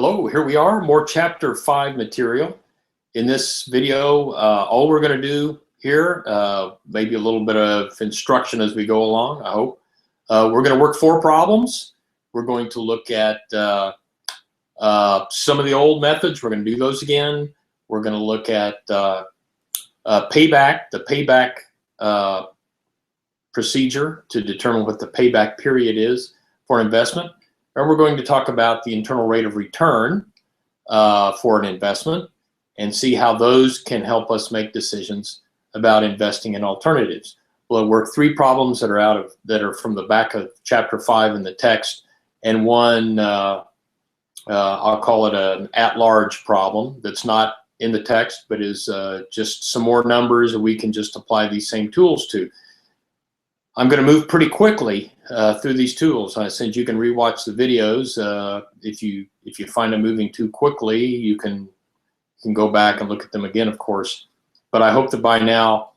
Hello, here we are, more Chapter 5 material. In this video, all we're going to do here, maybe a little bit of instruction as we go along, I hope. We're going to work 4 problems. We're going to look at some of the old methods. We're going to do those again. We're going to look at payback, the payback procedure to determine what the payback period is for investment. And we're going to talk about the internal rate of return for an investment and see how those can help us make decisions about investing in alternatives. We'll work 3 problems that are from the back of Chapter 5 in the text, and one I'll call it an at-large problem that's not in the text but is just some more numbers that we can just apply these same tools to. I'm going to move pretty quickly through these tools. Since you can rewatch the videos, if you find them moving too quickly, you can go back and look at them again, of course. But I hope that by now,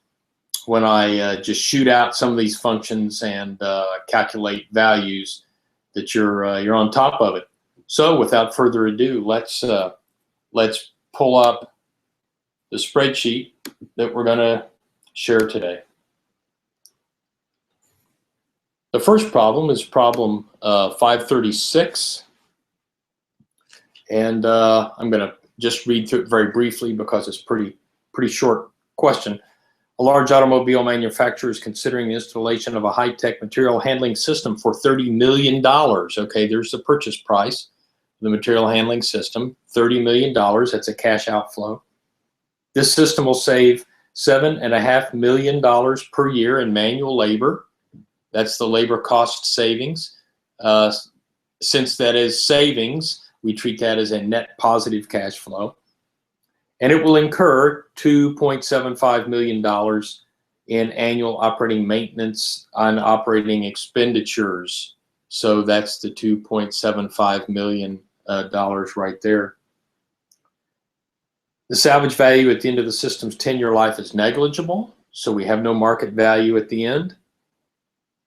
when I just shoot out some of these functions and calculate values, that you're on top of it. So without further ado, let's pull up the spreadsheet that we're going to share today. The first problem is problem 536, and I'm going to just read through it very briefly because it's pretty short question. A large automobile manufacturer is considering the installation of a high-tech material handling system for $30 million. Okay, there's the purchase price, the material handling system, $30 million. That's a cash outflow. This system will save $7.5 million per year in manual labor. That's the labor cost savings. Since that is savings, we treat that as a net positive cash flow. And it will incur $2.75 million in annual operating maintenance on operating expenditures. So that's the $2.75 million right there. The salvage value at the end of the system's 10-year life is negligible, so we have no market value at the end.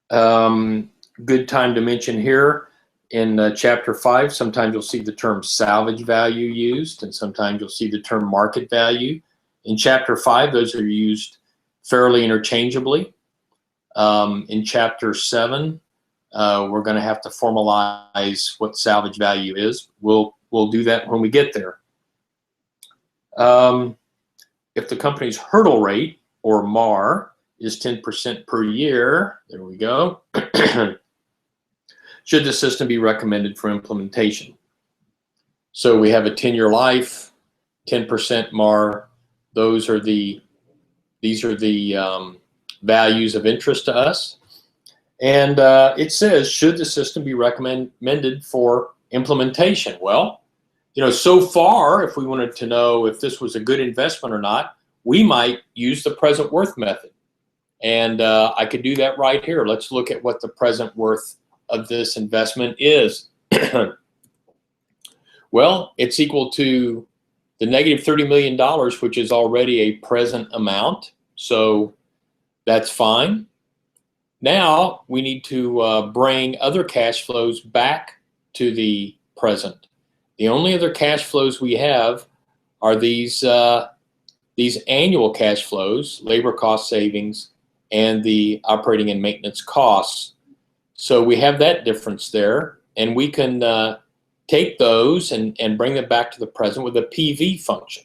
Good time to mention here in Chapter 5, sometimes you'll see the term salvage value used, and sometimes you'll see the term market value. In Chapter 5, those are used fairly interchangeably. In Chapter 7, we're going to have to formalize what salvage value is. We'll do that when we get there. If the company's hurdle rate, or MAR, is 10% per year, there we go, should the system be recommended for implementation? So we have a 10-year life, 10% MAR. These are the values of interest to us. And it says, should the system be recommended for implementation? Well, you know, so far, if we wanted to know if this was a good investment or not, we might use the present worth method. And I could do that right here. Let's look at what the present worth of this investment is. Well, it's equal to the negative $30 million, which is already a present amount. So that's fine. Now we need to bring other cash flows back to the present. The only other cash flows we have are these annual cash flows, labor cost savings, and the operating and maintenance costs. So we have that difference there, and we can take those and bring them back to the present with a PV function.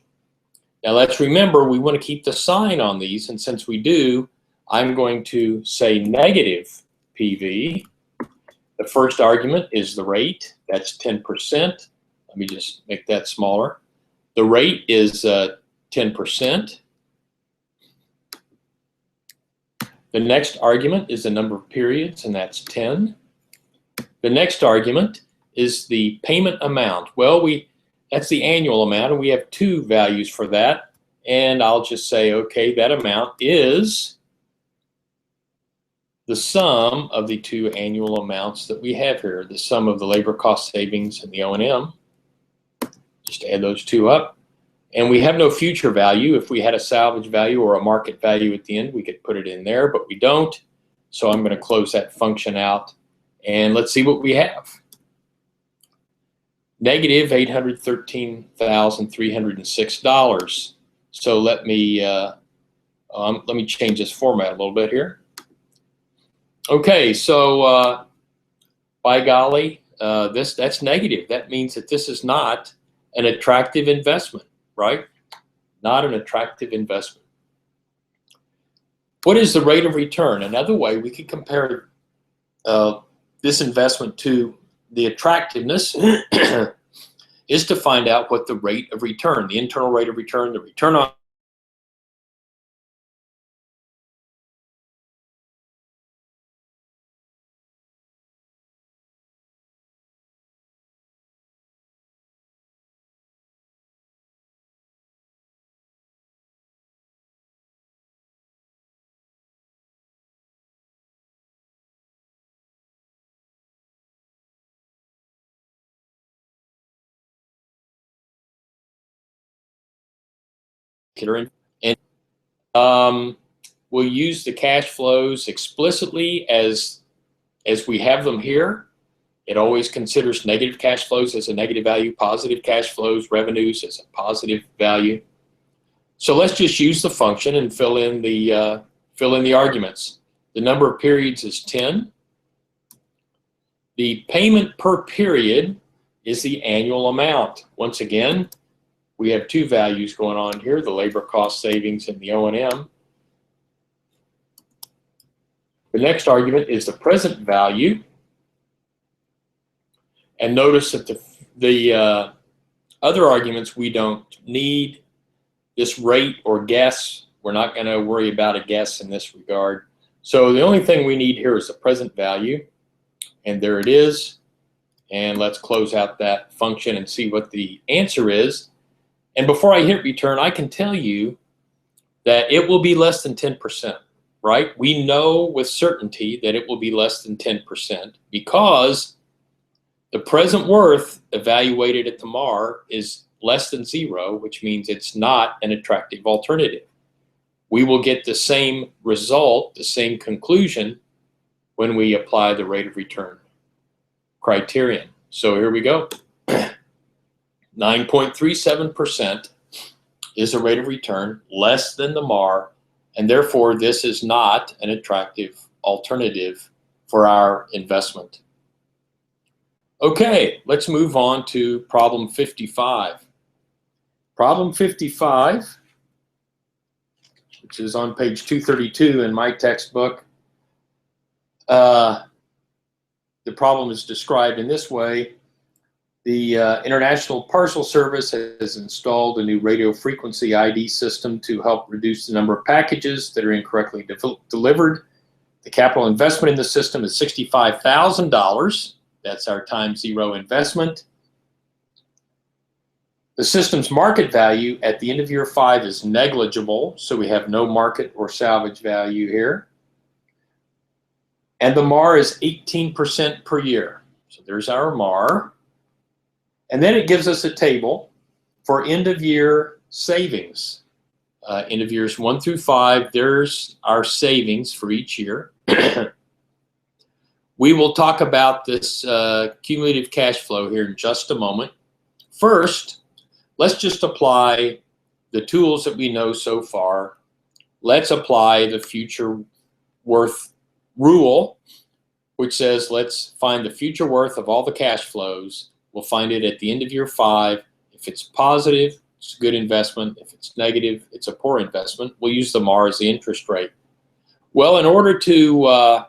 Now let's remember, we want to keep the sign on these, and since we do, I'm going to say negative PV. The first argument is the rate, that's 10%. Let me just make that smaller. The rate is 10%. The next argument is the number of periods, and that's 10. The next argument is the payment amount. Well, that's the annual amount, and we have 2 values for that. And I'll just say, okay, that amount is the sum of the 2 annual amounts that we have here, the sum of the labor cost savings and the O&M. Just add those 2 up. And we have no future value. If we had a salvage value or a market value at the end, we could put it in there, but we don't. So I'm going to close that function out, and let's see what we have. negative $813,306. So let me change this format a little bit here. Okay, so by golly, that's negative. That means that this is not an attractive investment, right? Not an attractive investment. What is the rate of return? Another way we could compare this investment to the attractiveness is to find out what the rate of return, the internal rate of return, the return on and we'll use the cash flows explicitly as we have them here. It always considers negative cash flows as a negative value, positive cash flows, revenues as a positive value. So let's just use the function and fill in the arguments. The number of periods is 10. The payment per period is the annual amount. Once again, we have two values going on here, the labor cost savings and the O&M. The next argument is the present value. And notice that the other arguments, we don't need this rate or guess. We're not going to worry about a guess in this regard. So the only thing we need here is the present value. And there it is. And let's close out that function and see what the answer is. And before I hit return, I can tell you that it will be less than 10%, right? We know with certainty that it will be less than 10% because the present worth evaluated at the MAR is less than 0, which means it's not an attractive alternative. We will get the same result, the same conclusion, when we apply the rate of return criterion. So here we go. 9.37% is a rate of return less than the MAR, and therefore this is not an attractive alternative for our investment. Okay, let's move on to problem 55. Problem 55, which is on page 232 in my textbook. The problem is described in this way. The International Parcel Service has installed a new radio frequency ID system to help reduce the number of packages that are incorrectly delivered. The capital investment in the system is $65,000. That's our time 0 investment. The system's market value at the end of year 5 is negligible, so we have no market or salvage value here. And the MAR is 18% per year. So there's our MAR. And then it gives us a table for end of year savings. End of years 1 through 5, there's our savings for each year. We will talk about this cumulative cash flow here in just a moment. First, let's just apply the tools that we know so far. Let's apply the future worth rule, which says let's find the future worth of all the cash flows. We'll find it at the end of year 5. If it's positive, it's a good investment. If it's negative, it's a poor investment. We'll use the MAR as the interest rate. Well, in order to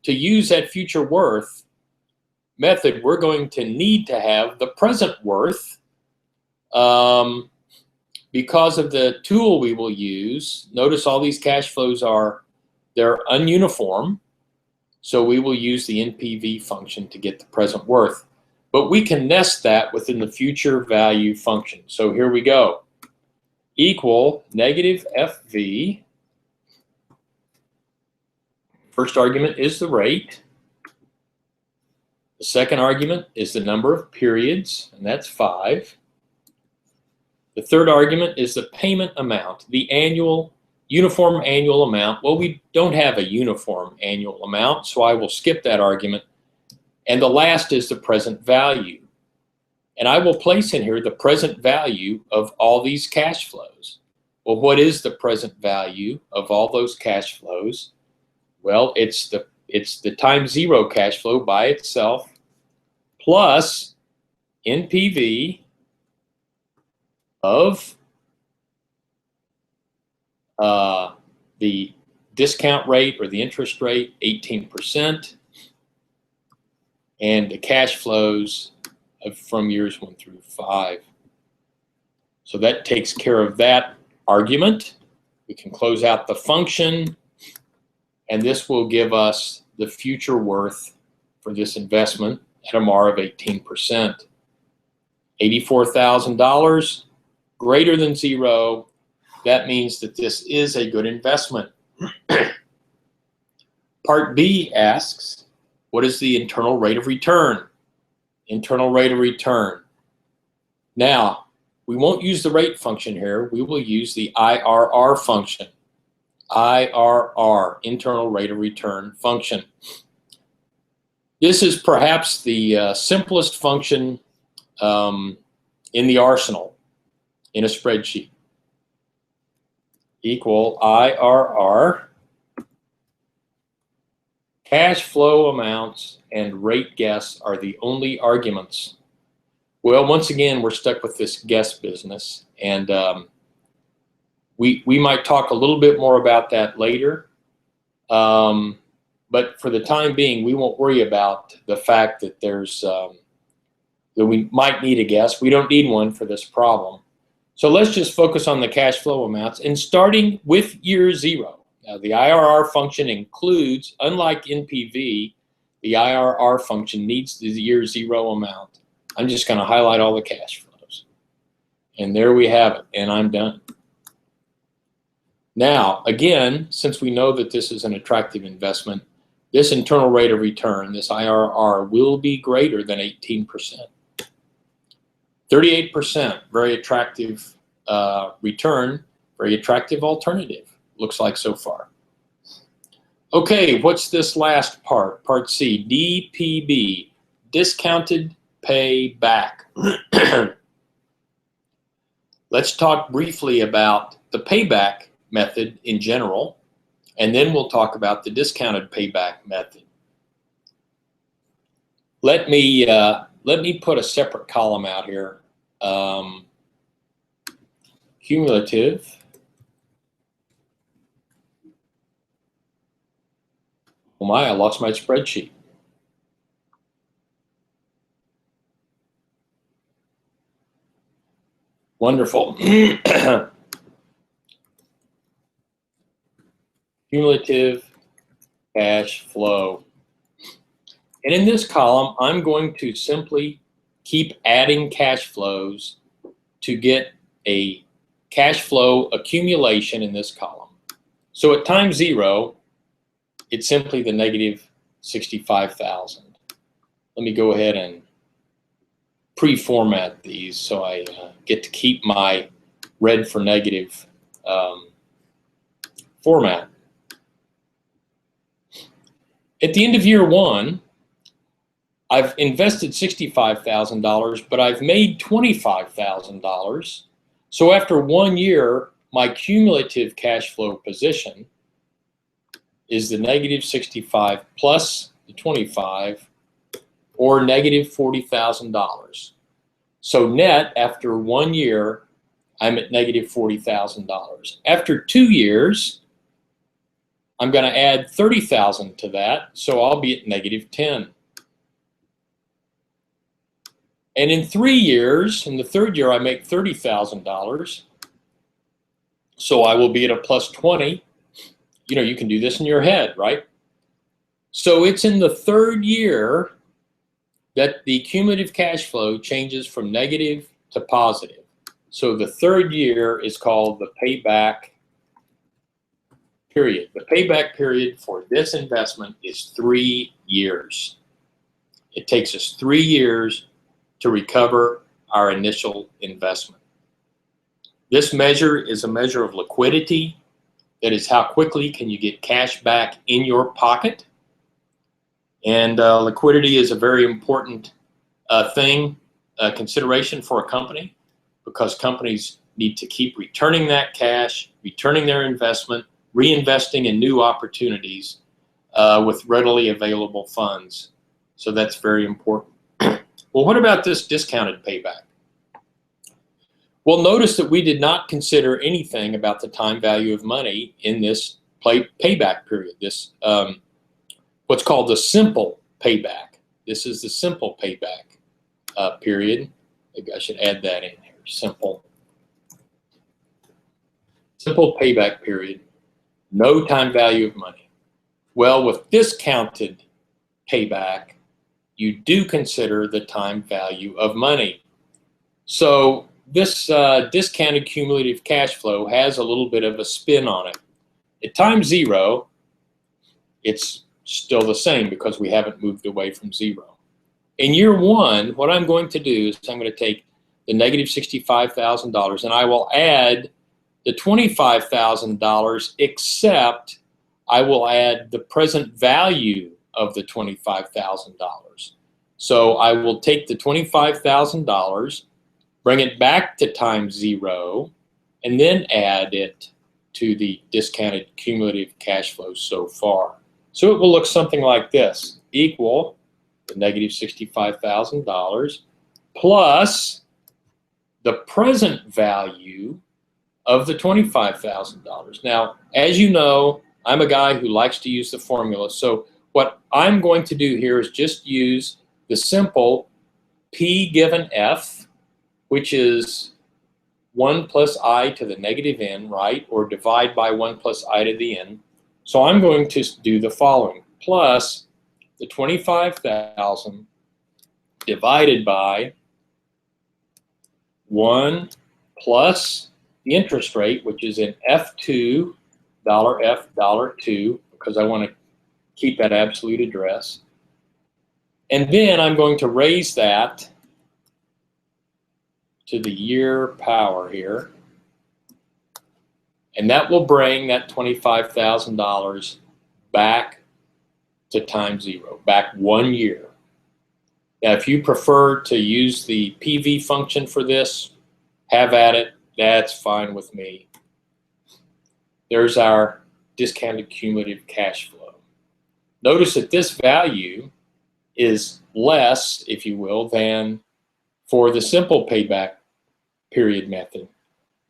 use that future worth method, we're going to need to have the present worth. Because of the tool we will use, notice all these cash flows they're ununiform. So we will use the NPV function to get the present worth. But we can nest that within the future value function. So here we go. Equal negative FV. First argument is the rate. The second argument is the number of periods, and that's 5. The third argument is the payment amount, the uniform annual amount. Well, we don't have a uniform annual amount, so I will skip that argument. And the last is the present value. And I will place in here the present value of all these cash flows. Well, what is the present value of all those cash flows? Well, it's the time zero cash flow by itself plus NPV of the discount rate or the interest rate, 18%, and the cash flows from years 1 through 5. So that takes care of that argument. We can close out the function, and this will give us the future worth for this investment at a MAR of 18%. $84,000 greater than zero. That means that this is a good investment. Part B asks, what is the internal rate of return? Internal rate of return. Now, we won't use the rate function here. We will use the IRR function. IRR, internal rate of return function. This is perhaps the simplest function in the arsenal in a spreadsheet. Equal IRR, cash flow amounts, and rate guess are the only arguments. Well, once again, we're stuck with this guess business, and we might talk a little bit more about that later. But for the time being, we won't worry about the fact that there's that we might need a guess. We don't need one for this problem. So let's just focus on the cash flow amounts, and starting with year zero. Now, the IRR function includes, unlike NPV, the IRR function needs the year zero amount. I'm just going to highlight all the cash flows. And there we have it, and I'm done. Now, again, since we know that this is an attractive investment, this internal rate of return, this IRR, will be greater than 18%. 38%, very attractive return, very attractive alternative, looks like so far. Okay, what's this last part? Part C, DPB, discounted payback. Let's talk briefly about the payback method in general, and then we'll talk about the discounted payback method. Let me put a separate column out here. Cumulative oh my, I lost my spreadsheet. Wonderful. Cumulative cash flow. And in this column, I'm going to simply keep adding cash flows to get a cash flow accumulation in this column. So at time zero, it's simply the negative 65,000. Let me go ahead and pre-format these so I get to keep my red for negative format. At the end of year one, I've invested $65,000, but I've made $25,000. So after 1 year, my cumulative cash flow position is the negative 65 plus the 25, or negative $40,000. So net, after 1 year, I'm at negative $40,000. After 2 years, I'm going to add 30,000 to that, so I'll be at negative 10. And in 3 years, in the third year, I make $30,000, so I will be at a plus 20. You know, you can do this in your head, right? So it's in the third year that the cumulative cash flow changes from negative to positive. So the third year is called the payback period. The payback period for this investment is 3 years. It takes us 3 years to recover our initial investment. This measure is a measure of liquidity. That is, how quickly can you get cash back in your pocket? And liquidity is a very important thing consideration for a company, because companies need to keep returning that cash, returning their investment, reinvesting in new opportunities with readily available funds. So that's very important. Well, what about this discounted payback? Well, notice that we did not consider anything about the time value of money in this payback period, this what's called the simple payback. This is the simple payback period. Maybe I should add that in here, simple payback period, no time value of money. Well, with discounted payback, you do consider the time value of money. So this discounted cumulative cash flow has a little bit of a spin on it. At time zero, it's still the same because we haven't moved away from zero. In year one, what I'm going to do is I'm going to take the negative $65,000 and I will add the $25,000, except I will add the present value of the $25,000. So I will take the $25,000, bring it back to time zero, and then add it to the discounted cumulative cash flow so far. So it will look something like this, equal the negative $65,000 plus the present value of the $25,000. Now, as you know, I'm a guy who likes to use the formula. So what I'm going to do here is just use the simple P given F, which is 1 plus I to the negative n, right? Or divide by 1 plus I to the n. So I'm going to do the following, plus the 25,000 divided by 1 plus the interest rate, which is in F2, $F, $2, because I want to keep that absolute address. And then I'm going to raise that to the year power here. And that will bring that $25,000 back to time zero, back 1 year. Now, if you prefer to use the PV function for this, have at it. That's fine with me. There's our discounted cumulative cash flow. Notice that this value is less, if you will, than for the simple payback period method,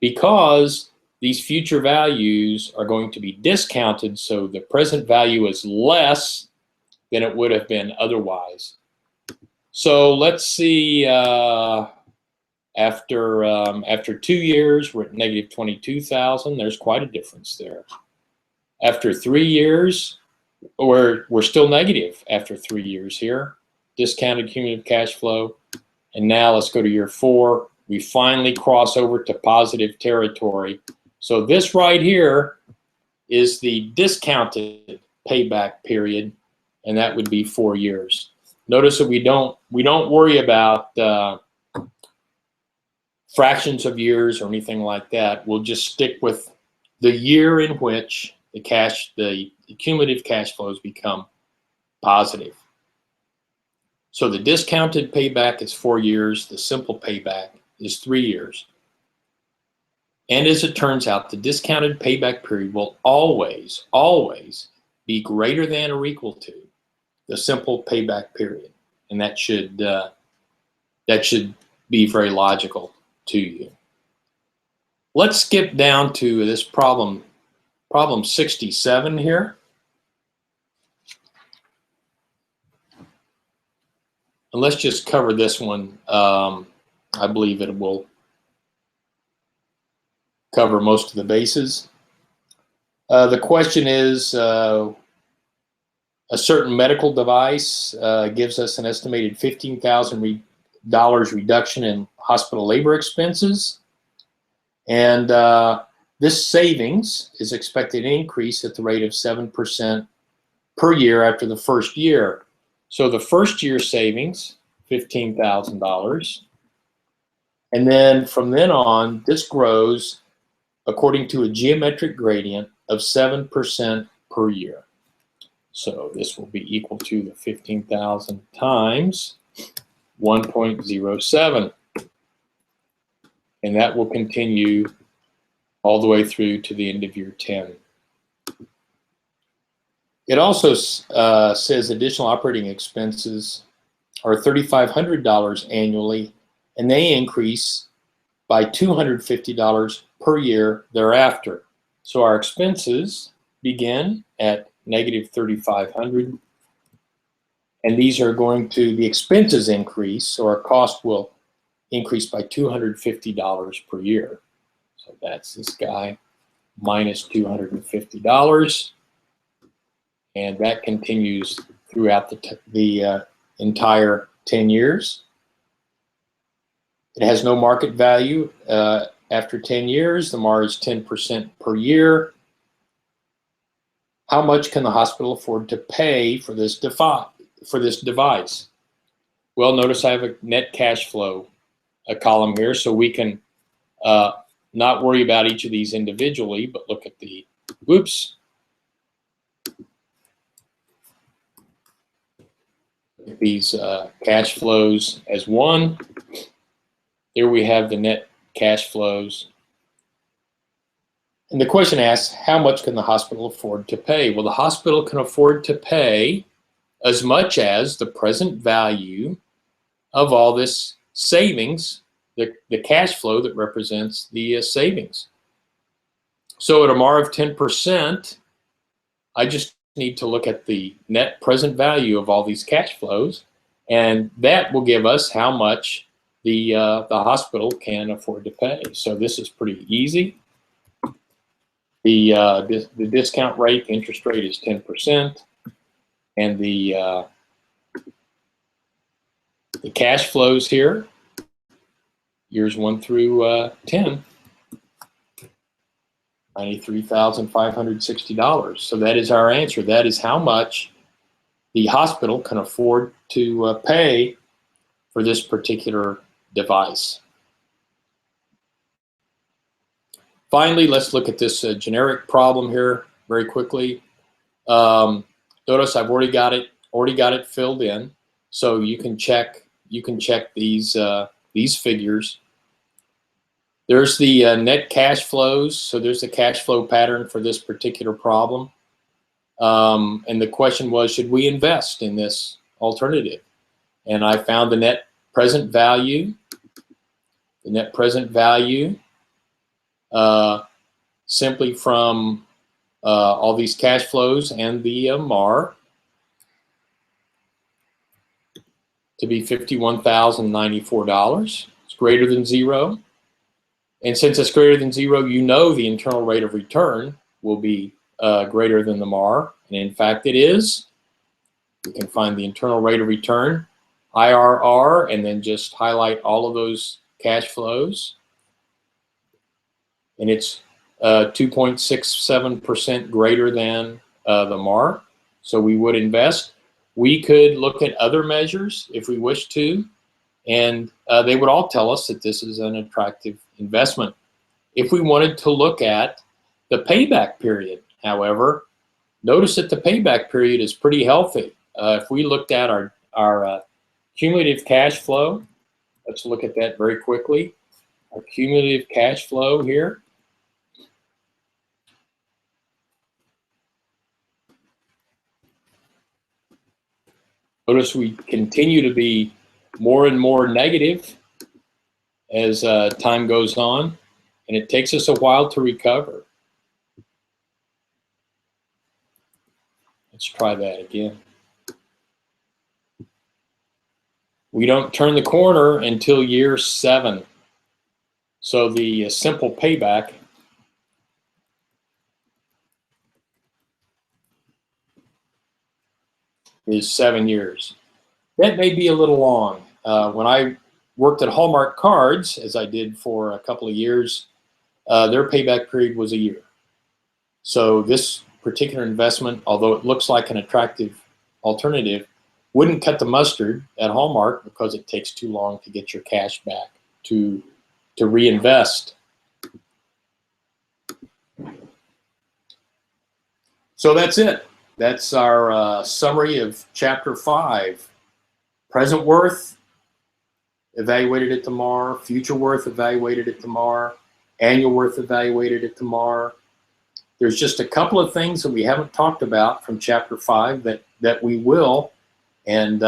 because these future values are going to be discounted, so the present value is less than it would have been otherwise. So let's see, after 2 years, we're at negative 22,000. There's quite a difference there. After 3 years, we're still negative after 3 years here. Discounted cumulative cash flow. And now let's go to year 4. We finally cross over to positive territory. So this right here is the discounted payback period, and that would be 4 years. Notice that we don't worry about fractions of years or anything like that. We'll just stick with the year in which the cumulative cash flows become positive. So the discounted payback is 4 years. The simple payback is 3 years. And as it turns out, the discounted payback period will always, always be greater than or equal to the simple payback period. And that should be very logical to you. Let's skip down to this problem 67 here. And let's just cover this one. I believe it will cover most of the bases. The question is, a certain medical device gives us an estimated $15,000 reduction in hospital labor expenses. And this savings is expected to increase at the rate of 7% per year after the first year. So the first year savings, $15,000. And then from then on, this grows according to a geometric gradient of 7% per year. So this will be equal to the 15,000 times 1.07. And that will continue all the way through to the end of year 10. It also says additional operating expenses are $3,500 annually, and they increase by $250 per year thereafter. So our expenses begin at negative $3,500, and these are going to, the expenses increase, so our cost will increase by $250 per year. So that's this guy minus $250, and that continues throughout the entire 10 years. It has no market value. After 10 years, the MAR is 10% per year. How much can the hospital afford to pay for this device? Well, notice I have a net cash flow column here, so we can not worry about each of these individually, but look at the, whoops, these cash flows as one. Here we have the net cash flows. And the question asks, how much can the hospital afford to pay? Well, the hospital can afford to pay as much as the present value of all this savings, the cash flow that represents the savings. So at a MAR of 10%, I just need to look at the net present value of all these cash flows, and that will give us how much the hospital can afford to pay. So this is pretty easy. The discount rate, interest rate is 10%, and the cash flows here, years 1 through 10, $93,560. So that is our answer. That is how much the hospital can afford to pay for this particular device. Finally, let's look at this generic problem here very quickly. Notice I've already got it filled in, so you can check these figures. There's the net cash flows, so there's the cash flow pattern for this particular problem. And the question was, should we invest in this alternative? And I found the net present value. The net present value simply from all these cash flows and the MAR to be $51,094. It's greater than zero. And since it's greater than zero, you know the internal rate of return will be greater than the MAR. And in fact, it is. We can find the internal rate of return, IRR, and then just highlight all of those cash flows. And it's 2.67% greater than the MAR. So we would invest. We could look at other measures if we wish to, and they would all tell us that this is an attractive investment. If we wanted to look at the payback period, however, notice that the payback period is pretty healthy. If we looked at our cumulative cash flow, let's look at that very quickly. Our cumulative cash flow here. Notice we continue to be more and more negative as time goes on, and it takes us a while to recover. Let's try that again. We don't turn the corner until year 7. So the simple payback is 7 years. That may be a little long. When I worked at Hallmark Cards, as I did for a couple of years, their payback period was a year. So this particular investment, although it looks like an attractive alternative, wouldn't cut the mustard at Hallmark because it takes too long to get your cash back to reinvest. So that's it. That's our summary of Chapter 5. Present worth evaluated at the MAR, future worth evaluated at the MAR, annual worth evaluated at the MAR. There's just a couple of things that we haven't talked about from Chapter 5 that we will, and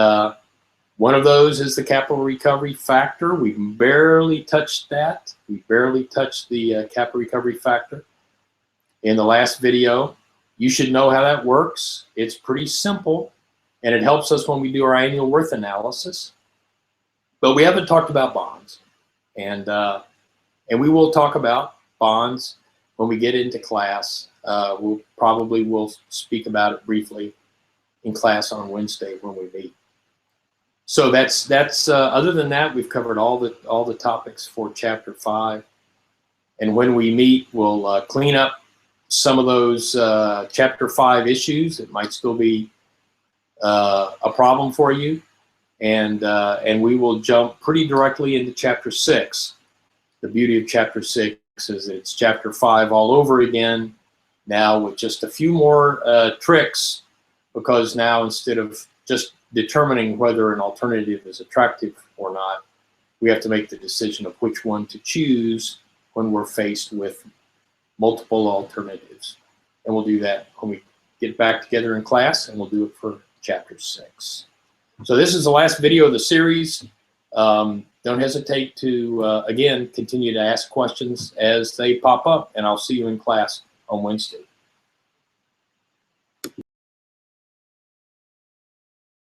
one of those is the capital recovery factor. We barely touched that. We barely touched the capital recovery factor in the last video. You should know how that works. It's pretty simple, and it helps us when we do our annual worth analysis. But we haven't talked about bonds, and we will talk about bonds when we get into class. We'll speak about it briefly in class on Wednesday when we meet. So that's other than that, we've covered all the topics for Chapter 5, and when we meet, we'll clean up some of those Chapter 5 issues that might still be a problem for you, and we will jump pretty directly into Chapter 6. The beauty of Chapter 6 is that it's Chapter 5 all over again, now with just a few more tricks, because now instead of just determining whether an alternative is attractive or not, we have to make the decision of which one to choose when we're faced with multiple alternatives. And we'll do that when we get back together in class, and we'll do it for Chapter 6. So this is the last video of the series. Don't hesitate to, again, continue to ask questions as they pop up, and I'll see you in class on Wednesday.